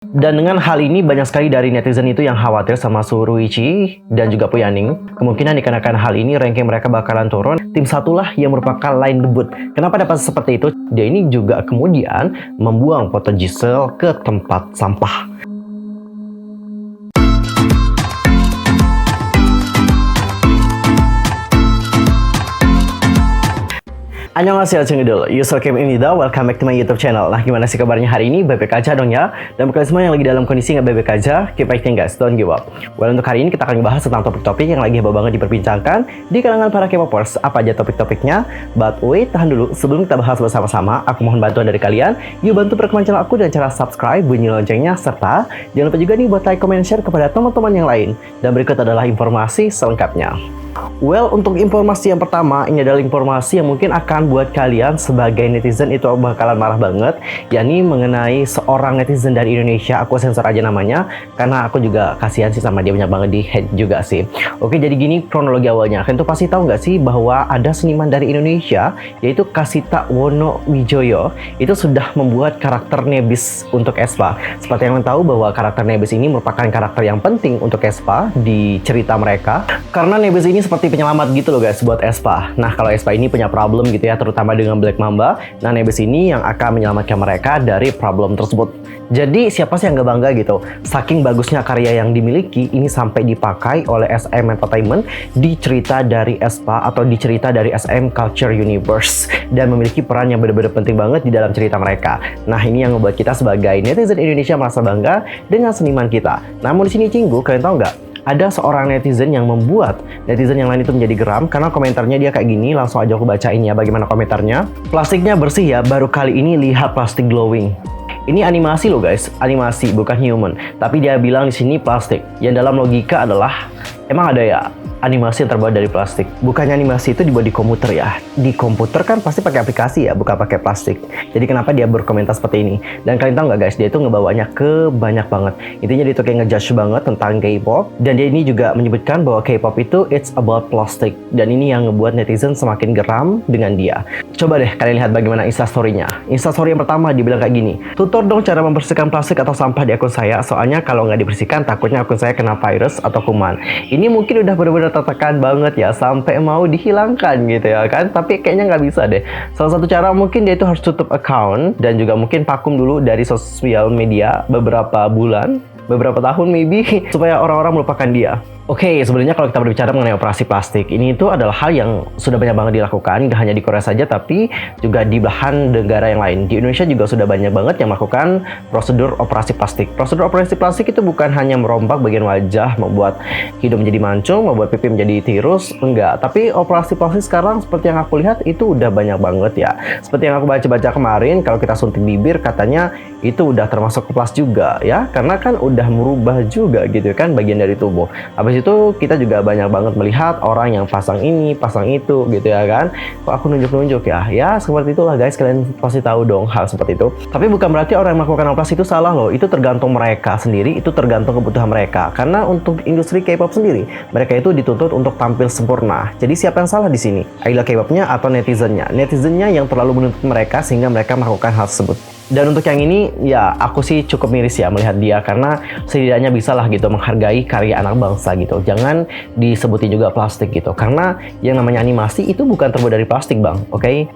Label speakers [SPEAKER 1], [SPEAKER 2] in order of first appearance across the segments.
[SPEAKER 1] Dan dengan hal ini banyak sekali dari netizen itu yang khawatir sama Suruichi dan juga Puyaning. Kemungkinan dikarenakan hal ini ranking mereka bakalan turun. Tim satulah yang merupakan line debut. Kenapa dapat seperti itu? Dia ini juga kemudian membuang foto Giselle ke tempat sampah. Annyeonghaseyo Chungidul, user Kim Imnida, welcome back to my YouTube channel. Nah, gimana sih kabarnya hari ini? Baik-baik aja dong ya. Dan buat kalian semua yang lagi dalam kondisi nggak baik-baik aja, keep fighting guys, don't give up. Well, untuk hari ini kita akan bahas tentang topik-topik yang lagi heboh banget diperbincangkan di kalangan para K-popers. Apa aja topik-topiknya? But wait, tahan dulu. Sebelum kita bahas bersama-sama, aku mohon bantuan dari kalian. Yuk bantu perkembangan channel aku dengan cara subscribe, bunyi loncengnya, serta jangan lupa juga nih buat like, comment, share kepada teman-teman yang lain. Dan berikut adalah informasi selengkapnya. Well, untuk informasi yang pertama, ini adalah informasi yang mungkin akan buat kalian sebagai netizen itu bakalan marah banget, yakni mengenai seorang netizen dari Indonesia. Aku sensor aja namanya, karena aku juga kasihan sih sama dia, banyak banget di hate juga sih. Oke, jadi gini kronologi awalnya. Kalian tuh pasti tahu nggak sih bahwa ada seniman dari Indonesia, yaitu Kasita Wonowijoyo, itu sudah membuat karakter Nebis untuk aespa. Seperti yang kalian tahu bahwa karakter Nebis ini merupakan karakter yang penting untuk aespa di cerita mereka, karena Nebis ini seperti penyelamat gitu loh guys buat aespa. Nah, kalau aespa ini punya problem gitu ya, terutama dengan Black Mamba, nah Nebis ini yang akan menyelamatkan mereka dari problem tersebut. Jadi siapa sih yang gak bangga gitu? Saking bagusnya karya yang dimiliki, ini sampai dipakai oleh SM Entertainment di cerita dari aespa atau di cerita dari SM Culture Universe, dan memiliki peran yang benar-benar penting banget di dalam cerita mereka. Nah, ini yang membuat kita sebagai netizen Indonesia merasa bangga dengan seniman kita. Namun di sini Cinggu, kalian tahu nggak? Ada seorang netizen yang membuat netizen yang lain itu menjadi geram karena komentarnya dia kayak gini. Langsung aja aku bacain ya bagaimana komentarnya. Plastiknya bersih ya, baru kali ini lihat plastik glowing. Ini animasi loh guys, animasi bukan human. Tapi dia bilang di sini plastik. Yang dalam logika adalah emang ada ya animasi yang terbuat dari plastik? Bukannya animasi itu dibuat di komputer ya? Di komputer kan pasti pakai aplikasi ya, bukan pakai plastik. Jadi kenapa dia berkomentar seperti ini? Dan kalian tahu nggak guys, dia itu ngebawanya ke banyak banget. Intinya dia itu kayak ngejudge banget tentang K-pop. Dan dia ini juga menyebutkan bahwa K-pop itu it's about plastic. Dan ini yang ngebuat netizen semakin geram dengan dia. Coba deh kalian lihat bagaimana instastory-nya. Instastory yang pertama dibilang kayak gini. Tutor dong cara membersihkan plastik atau sampah di akun saya. Soalnya kalau nggak dibersihkan takutnya akun saya kena virus atau kuman. Ini mungkin udah bener-bener tertekan banget ya, sampai mau dihilangkan gitu ya kan, tapi kayaknya nggak bisa deh. Salah satu cara mungkin dia itu harus tutup account dan juga mungkin vakum dulu dari sosial media beberapa bulan, beberapa tahun maybe, supaya orang-orang melupakan dia. Oke, sebenarnya kalau kita berbicara mengenai operasi plastik, ini itu adalah hal yang sudah banyak banget dilakukan, tidak hanya di Korea saja, tapi juga di belahan negara yang lain. Di Indonesia juga sudah banyak banget yang melakukan prosedur operasi plastik. Prosedur operasi plastik itu bukan hanya merombak bagian wajah, membuat hidung menjadi mancung, membuat pipi menjadi tirus, enggak. Tapi operasi plastik sekarang seperti yang aku lihat itu udah banyak banget ya. Seperti yang aku baca-baca kemarin, kalau kita suntik bibir katanya itu udah termasuk oplas juga ya, karena kan udah merubah juga gitu kan bagian dari tubuh. Habis itu kita juga banyak banget melihat orang yang pasang ini, pasang itu gitu ya kan. Kok aku nunjuk-nunjuk ya? Ya seperti itulah guys, kalian pasti tahu dong hal seperti itu. Tapi bukan berarti orang yang melakukan oplas itu salah loh. Itu tergantung mereka sendiri, itu tergantung kebutuhan mereka. Karena untuk industri K-pop sendiri, mereka itu dituntut untuk tampil sempurna. Jadi siapa yang salah di sini? Idol K-popnya atau netizennya? Netizennya yang terlalu menuntut mereka sehingga mereka melakukan hal tersebut. Dan untuk yang ini, ya aku sih cukup miris ya melihat dia, karena setidaknya bisa lah gitu menghargai karya anak bangsa gitu. Jangan disebutin juga plastik gitu, karena yang namanya animasi itu bukan terbuat dari plastik bang, oke?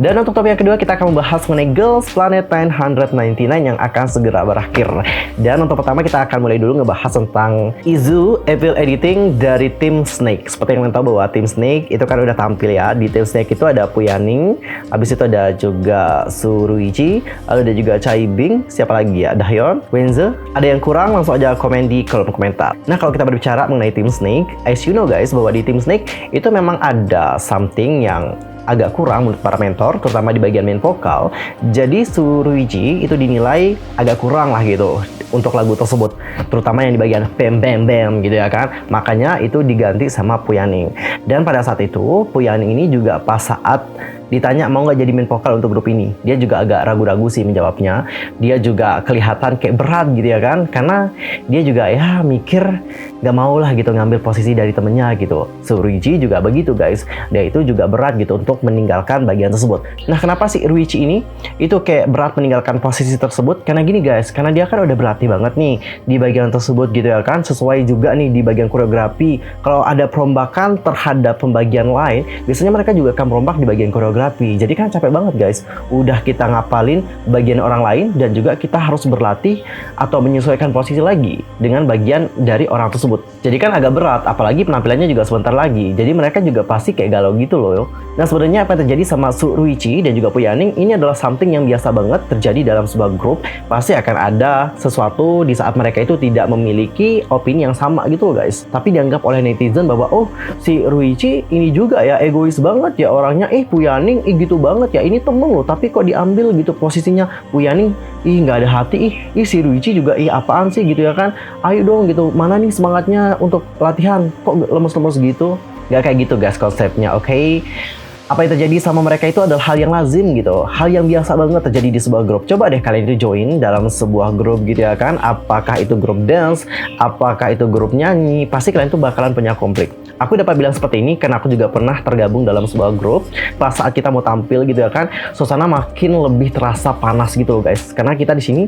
[SPEAKER 1] Dan untuk topik yang kedua, kita akan membahas mengenai Girls Planet 999 yang akan segera berakhir. Dan untuk pertama kita akan mulai dulu ngebahas tentang Izu Evil Editing dari Team Snake. Seperti yang kalian tahu bahwa Team Snake itu kan udah tampil ya. Di Team Snake itu ada Puyaning, habis itu ada juga Suruichi, lalu ada juga Chaibing, siapa lagi ya? Dahyun, Wenze. Ada yang kurang langsung aja komen di kolom komentar. Nah, kalau kita berbicara mengenai Team Snake, as you know guys, bahwa di Team Snake itu memang ada something yang agak kurang menurut para mentor, terutama di bagian main vokal. Jadi Suruichi itu dinilai agak kurang lah gitu untuk lagu tersebut, terutama yang di bagian bam bam bam gitu ya kan. Makanya itu diganti sama Puyaning. Dan pada saat itu Puyaning ini juga pas saat ditanya mau nggak jadi main vokal untuk grup ini, dia juga agak ragu-ragu sih menjawabnya. Dia juga kelihatan kayak berat gitu ya kan, karena dia juga ya mikir nggak mau lah gitu ngambil posisi dari temennya gitu. Ruichi juga begitu guys, dia itu juga berat gitu untuk meninggalkan bagian tersebut. Nah kenapa sih Ruichi ini itu kayak berat meninggalkan posisi tersebut? Karena gini guys, karena dia kan udah berlatih banget nih di bagian tersebut gitu ya kan, sesuai juga nih di bagian koreografi. Kalau ada perombakan terhadap pembagian lain, biasanya mereka juga akan merombak di bagian koreografi. Jadi kan capek banget guys, udah kita ngapalin bagian orang lain dan juga kita harus berlatih atau menyesuaikan posisi lagi dengan bagian dari orang tersebut. Jadi kan agak berat, apalagi penampilannya juga sebentar lagi. Jadi mereka juga pasti kayak galau gitu loh. Nah sebenarnya apa yang terjadi sama Ruichi dan juga Puyaning ini adalah something yang biasa banget terjadi dalam sebuah grup. Pasti akan ada sesuatu di saat mereka itu tidak memiliki opini yang sama gitu loh guys. Tapi dianggap oleh netizen bahwa oh si Ruichi ini juga ya egois banget ya orangnya, Puyaning gitu banget ya, ini temen loh tapi kok diambil gitu posisinya. Puyaning nggak ada hati, si Ruichi juga apaan sih gitu ya kan, ayo dong gitu, mana nih semangatnya untuk latihan, kok lemes-lemes gitu. Nggak kayak gitu guys konsepnya, oke? Apa yang terjadi sama mereka itu adalah hal yang lazim gitu, hal yang biasa banget terjadi di sebuah grup. Coba deh kalian itu join dalam sebuah grup gitu ya kan, apakah itu grup dance, apakah itu grup nyanyi, pasti kalian tuh bakalan punya konflik. Aku dapat bilang seperti ini karena aku juga pernah tergabung dalam sebuah grup. Pas saat kita mau tampil gitu ya kan, suasana makin lebih terasa panas gitu loh guys, karena kita di sini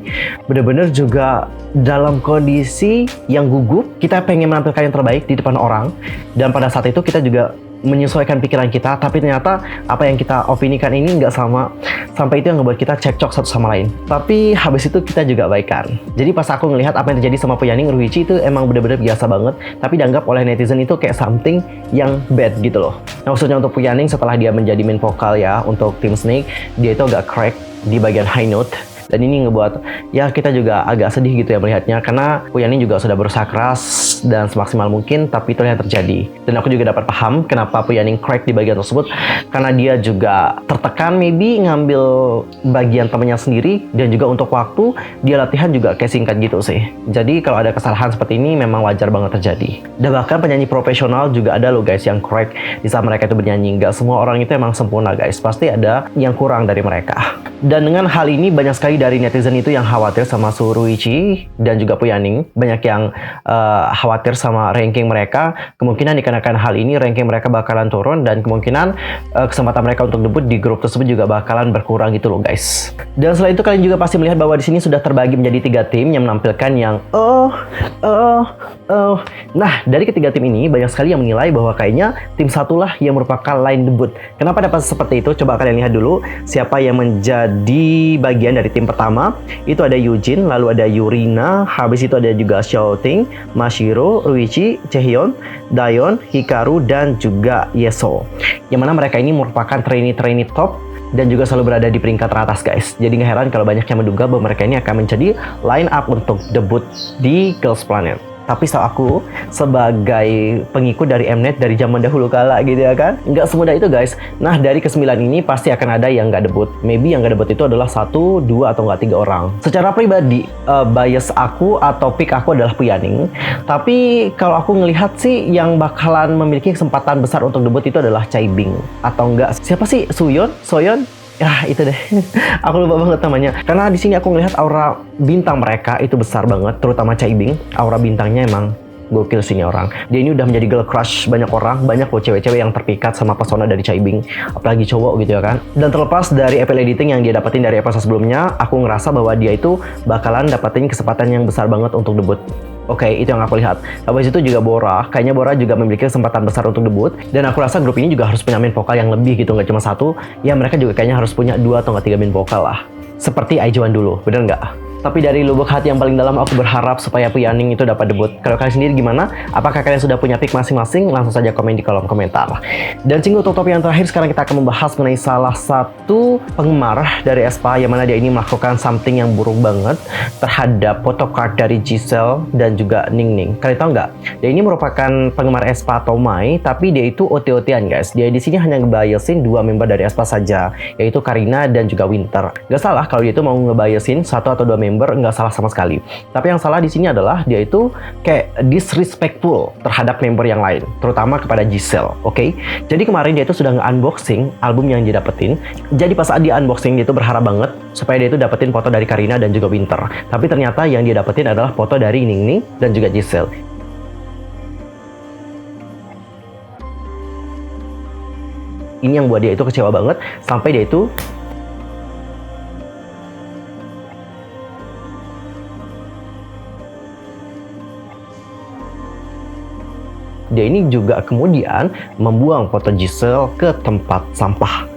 [SPEAKER 1] bener-bener juga dalam kondisi yang gugup. Kita pengen menampilkan yang terbaik di depan orang, dan pada saat itu kita juga menyesuaikan pikiran kita, tapi ternyata apa yang kita opinikan ini nggak sama, sampai itu yang ngebuat kita cekcok satu sama lain. Tapi habis itu kita juga baikan. Jadi pas aku ngelihat apa yang terjadi sama Puyaning, Ruichi itu emang bener-bener biasa banget, tapi dianggap oleh netizen itu kayak something yang bad gitu loh. Nah maksudnya untuk Puyaning setelah dia menjadi main vokal ya untuk Team Snake, dia itu agak crack di bagian high note. Dan ini ngebuat ya kita juga agak sedih gitu ya melihatnya, karena Puyaning juga sudah berusaha keras dan semaksimal mungkin, tapi itu yang terjadi. Dan aku juga dapat paham kenapa Puyaning crack di bagian tersebut, karena dia juga tertekan maybe ngambil bagian temannya sendiri, dan juga untuk waktu dia latihan juga kayak singkat gitu sih. Jadi kalau ada kesalahan seperti ini memang wajar banget terjadi. Dan bahkan penyanyi profesional juga ada loh guys yang crack di saat mereka itu bernyanyi. Nggak semua orang itu emang sempurna guys, pasti ada yang kurang dari mereka. Dan dengan hal ini banyak sekali dari netizen itu yang khawatir sama Ruichi dan juga Puyaning. Banyak yang khawatir sama ranking mereka. Kemungkinan dikarenakan hal ini ranking mereka bakalan turun, dan kemungkinan kesempatan mereka untuk debut di grup tersebut juga bakalan berkurang gitu loh guys. Dan selain itu kalian juga pasti melihat bahwa di sini sudah terbagi menjadi 3 tim yang menampilkan yang Nah dari ketiga tim ini banyak sekali yang menilai bahwa kayaknya tim satulah yang merupakan line debut. Kenapa dapat seperti itu? Coba kalian lihat dulu siapa yang menjadi bagian dari tim pertama. Itu ada Yujin, lalu ada Yurina, habis itu ada juga Xiaoting, Mashiro, Ruichi, Chaehyun, Daeyeon, Hikaru, dan juga Yeso. Yang mana mereka ini merupakan trainee top dan juga selalu berada di peringkat teratas guys. Jadi nggak heran kalau banyak yang menduga bahwa mereka ini akan menjadi line up untuk debut di Girls Planet. Tapi setahu aku sebagai pengikut dari Mnet dari zaman dahulu kala gitu ya kan, nggak semudah itu guys. Nah dari ke-9 ini pasti akan ada yang nggak debut. Maybe yang nggak debut itu adalah 1, 2, atau nggak 3 orang. Secara pribadi bias aku atau pick aku adalah Puyaning. Tapi kalau aku ngelihat sih yang bakalan memiliki kesempatan besar untuk debut itu adalah Chaebin. Atau enggak, siapa sih? Soyeon? Ya itu deh, aku lupa banget namanya. Karena di sini aku ngelihat aura bintang mereka itu besar banget, terutama Chaebin. Aura bintangnya emang gokil sih orang. Dia ini udah menjadi girl crush banyak orang, banyak loh cewek-cewek yang terpikat sama pesona dari Chaebin, apalagi cowok gitu ya kan. Dan terlepas dari FL editing yang dia dapetin dari episode sebelumnya, aku ngerasa bahwa dia itu bakalan dapetin kesempatan yang besar banget untuk debut. Oke, itu yang aku lihat. Habis itu juga Bora. Kayaknya Bora juga memiliki kesempatan besar untuk debut. Dan aku rasa grup ini juga harus punya main vokal yang lebih gitu, nggak cuma 1. Ya mereka juga kayaknya harus punya 2 atau 3 main vokal lah. Seperti Aijuan dulu, bener nggak? Tapi dari lubuk hati yang paling dalam aku berharap supaya Puyaning itu dapat debut. Kalau kalian sendiri gimana? Apakah kalian sudah punya pick masing-masing? Langsung saja komen di kolom komentar. Dan untuk topik yang terakhir, sekarang kita akan membahas mengenai salah satu penggemar dari aespa, yang mana dia ini melakukan something yang buruk banget terhadap photocard dari Giselle dan juga Ningning. Kalian tahu nggak? Dia ini merupakan penggemar aespa Tomai, tapi dia itu OT-OT-an guys. Dia di sini hanya ngebayasin 2 member dari aespa saja, yaitu Karina dan juga Winter. Gak salah kalau dia itu mau ngebayasin 1 atau 2 member member nggak salah sama sekali. Tapi yang salah di sini adalah dia itu kayak disrespectful terhadap member yang lain, terutama kepada Giselle, oke? Jadi kemarin dia itu sudah nge-unboxing album yang dia dapetin. Jadi pas saat dia unboxing, dia itu berharap banget supaya dia itu dapetin foto dari Karina dan juga Winter. Tapi ternyata yang dia dapetin adalah foto dari Ningning dan juga Giselle. Ini yang buat dia itu kecewa banget, sampai dia itu ini juga kemudian membuang foto Giselle ke tempat sampah.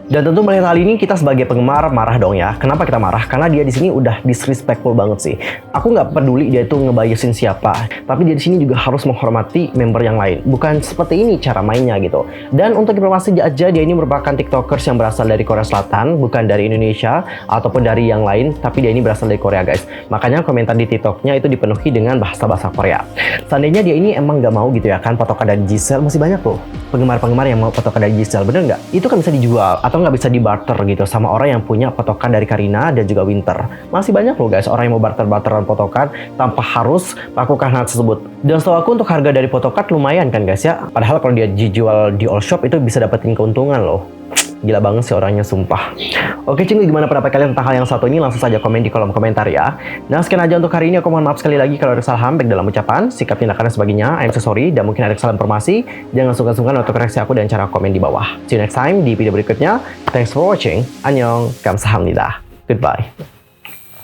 [SPEAKER 1] Dan tentu melihat hal ini kita sebagai penggemar marah dong ya. Kenapa kita marah? Karena dia di sini udah disrespectful banget sih. Aku nggak peduli dia itu ngebiasin siapa, tapi dia di sini juga harus menghormati member yang lain. Bukan seperti ini cara mainnya gitu. Dan untuk informasi aja, dia ini merupakan tiktokers yang berasal dari Korea Selatan, bukan dari Indonesia ataupun dari yang lain, tapi dia ini berasal dari Korea guys. Makanya komentar di tiktoknya itu dipenuhi dengan bahasa-bahasa Korea. Seandainya dia ini emang nggak mau gitu ya kan fotokan dari Giselle, masih banyak loh penggemar-penggemar yang mau fotokan dari Giselle, bener nggak? Itu kan bisa dijual atau nggak bisa dibarter gitu sama orang yang punya potokan dari Karina dan juga Winter. Masih banyak loh guys orang yang mau barter-barteran potokan tanpa harus melakukan hal tersebut. Dan setahu aku untuk harga dari potokan lumayan kan guys ya. Padahal kalau dia dijual di all shop itu bisa dapetin keuntungan loh. Gila banget sih orangnya, sumpah. Oke cinggu, gimana pendapat kalian tentang hal yang satu ini? Langsung saja komen di kolom komentar ya. Nah sekian aja untuk hari ini. Aku mohon maaf sekali lagi kalau ada kesalahan baik dalam ucapan, sikap, tindakan, dan sebagainya. I'm so sorry, dan mungkin ada kesalahan informasi. Jangan sungkan-sungkan untuk koreksi aku dan cara komen di bawah. See you next time di video berikutnya. Thanks for watching. Annyeong, kamsahamnida. Goodbye.